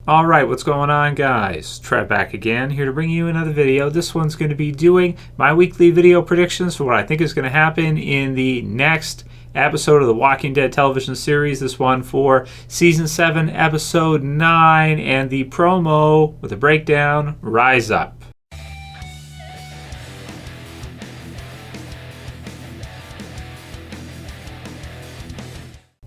Alright, what's going on, guys? Trev back again, here to bring you another video. This one's going to be doing my weekly video predictions for what I think is going to happen in the next episode of the Walking Dead television series. This one for Season 7, Episode 9, and the promo with a breakdown, Rise Up.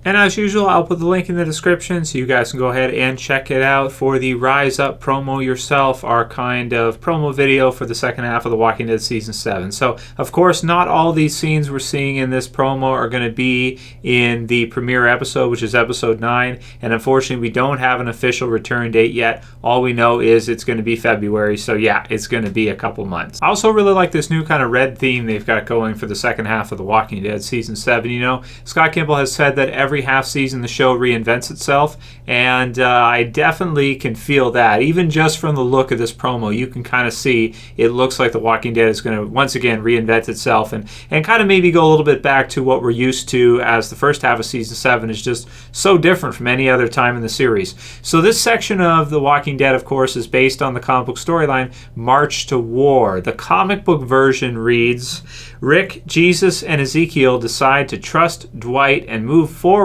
And as usual, I'll put the link in the description so you guys can go ahead and check it out for the Rise Up promo yourself, our kind of promo video for the second half of The Walking Dead Season 7. So, of course, not all these scenes we're seeing in this promo are going to be in the premiere episode, which is Episode 9. And unfortunately, we don't have an official return date yet. All we know is it's going to be February. So, yeah, it's going to be a couple months. I also really like this new kind of red theme they've got going for the second half of The Walking Dead Season 7. You know, Scott Kimball has said that every half season the show reinvents itself, and I definitely can feel that. Even just from the look of this promo, you can kind of see it looks like The Walking Dead is going to once again reinvent itself and kind of maybe go a little bit back to what we're used to, as the first half of Season 7 is just so different from any other time in the series. So this section of The Walking Dead, of course, is based on the comic book storyline March to War. The comic book version reads, Rick, Jesus, and Ezekiel decide to trust Dwight and move forward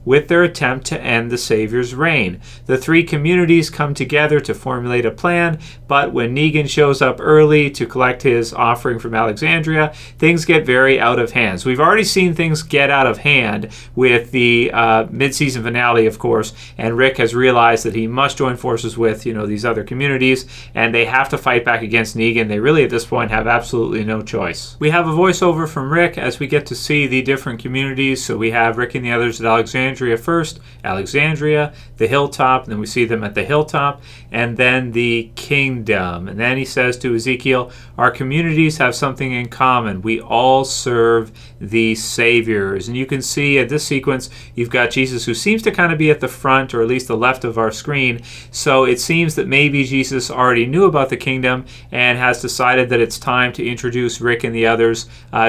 with their attempt to end the Savior's reign. The three communities come together to formulate a plan, but when Negan shows up early to collect his offering from Alexandria, things get very out of hand. So we've already seen things get out of hand with the mid-season finale, of course, and Rick has realized that he must join forces with, these other communities, and they have to fight back against Negan. They really, at this point, have absolutely no choice. We have a voiceover from Rick as we get to see the different communities. So we have Rick and the others at Alexandria first, Alexandria, the Hilltop, and then we see them at the Hilltop, and then the Kingdom. And then he says to Ezekiel, our communities have something in common. We all serve the Saviors. And you can see at this sequence, you've got Jesus, who seems to kind of be at the front, or at least the left of our screen. So it seems that maybe Jesus already knew about the Kingdom and has decided that it's time to introduce Rick and the others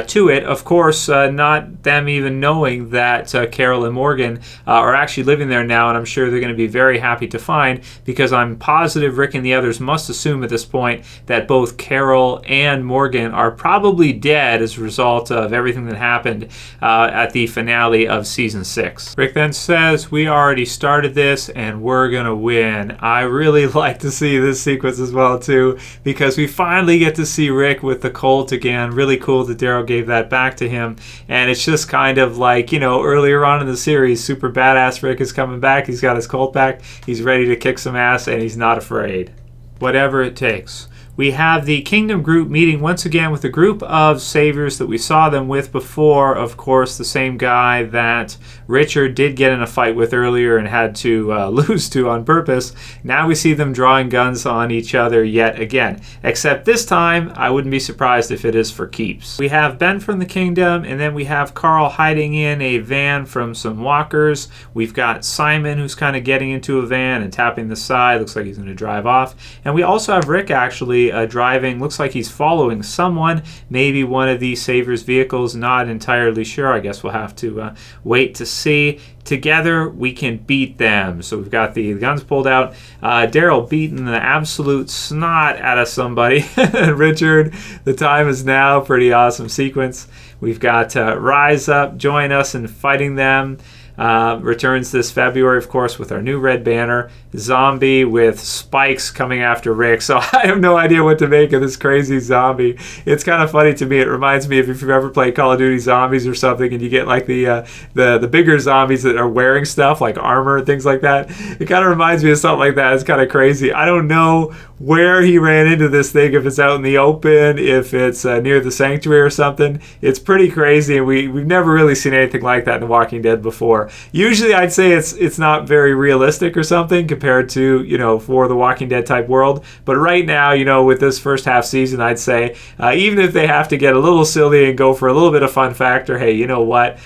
to it. Of course, not them even knowing that Carol and Morgan are actually living there now, and I'm sure they're going to be very happy to find, because I'm positive Rick and the others must assume at this point that both Carol and Morgan are probably dead as a result of everything that happened at the finale of Season 6. Rick then says, we already started this and we're going to win. I really like to see this sequence as well too, because we finally get to see Rick with the Colt again. Really cool that Daryl gave that back to him, and it's just kind of like, earlier on in the series, super badass Rick is coming back. He's got his Colt back. He's ready to kick some ass, and he's not afraid. Whatever it takes. We have the Kingdom group meeting once again with a group of Saviors that we saw them with before. Of course, the same guy that Richard did get in a fight with earlier and had to lose to on purpose. Now we see them drawing guns on each other yet again. Except this time, I wouldn't be surprised if it is for keeps. We have Ben from the Kingdom, and then we have Carl hiding in a van from some walkers. We've got Simon, who's kind of getting into a van and tapping the side. Looks like he's going to drive off. And we also have Rick actually driving. Looks like he's following someone, maybe one of the Savior's vehicles. Not entirely sure. I guess we'll have to wait to see. Together we can beat them. So we've got the guns pulled out. Daryl beating the absolute snot out of somebody. Richard, the time is now. Pretty awesome sequence. We've got Rise Up, join us in fighting them. Returns this February, of course, with our new red banner. Zombie with spikes coming after Rick. So I have no idea what to make of this crazy zombie. It's kind of funny to me. It reminds me of if you've ever played Call of Duty Zombies or something, and you get like the bigger zombies that are wearing stuff like armor and things like that. It kind of reminds me of something like that. It's kind of crazy. I don't know where he ran into this thing, if it's out in the open, if it's near the sanctuary or something. It's pretty crazy, and we've never really seen anything like that in The Walking Dead before. Usually I'd say it's not very realistic or something compared to, for the Walking Dead type world. But right now, with this first half season, I'd say, even if they have to get a little silly and go for a little bit of fun factor, hey, you know what?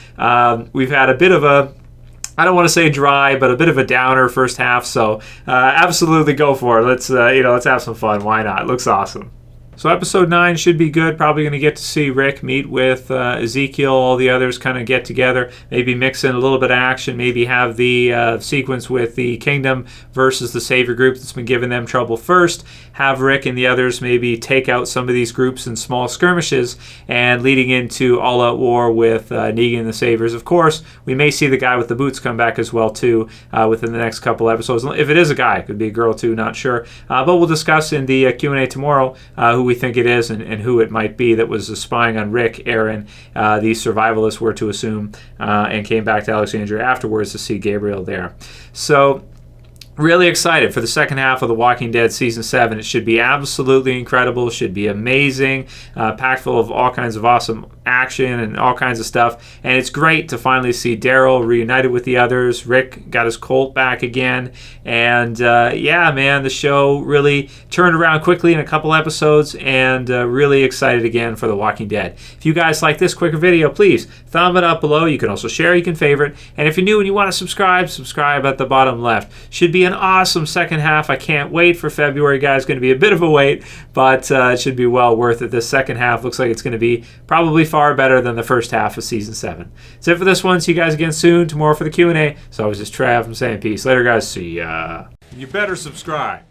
We've had a bit of a, I don't want to say dry, but a bit of a downer first half. So absolutely go for it. Let's have some fun. Why not? It looks awesome. So episode 9 should be good. Probably going to get to see Rick meet with Ezekiel, all the others kind of get together, maybe mix in a little bit of action, maybe have the sequence with the Kingdom versus the Savior group that's been giving them trouble first. Have Rick and the others maybe take out some of these groups in small skirmishes, and leading into all-out war with Negan and the Saviors. Of course, we may see the guy with the boots come back as well too within the next couple episodes. If it is a guy, it could be a girl too, not sure. But we'll discuss in the Q&A tomorrow who we think it is and who it might be that was spying on Rick, Aaron, the survivalists were to assume, and came back to Alexandria afterwards to see Gabriel there. So really excited for the second half of The Walking Dead Season 7. It should be absolutely incredible. It should be amazing, packed full of all kinds of awesome action and all kinds of stuff. And it's great to finally see Daryl reunited with the others. Rick got his Colt back again. And yeah, man, the show really turned around quickly in a couple episodes, and really excited again for The Walking Dead. If you guys like this quicker video, please thumb it up below. You can also share, you can favorite. And if you're new and you want to subscribe at the bottom left. Should be an awesome second half. I can't wait for February, guys. Going to be a bit of a wait, but it should be well worth it. This second half looks like it's going to be probably far better than the first half of Season 7. That's it for this one. See you guys again soon. Tomorrow for the Q&A. So always, this Trev. I'm saying peace. Later, guys. See ya. You better subscribe.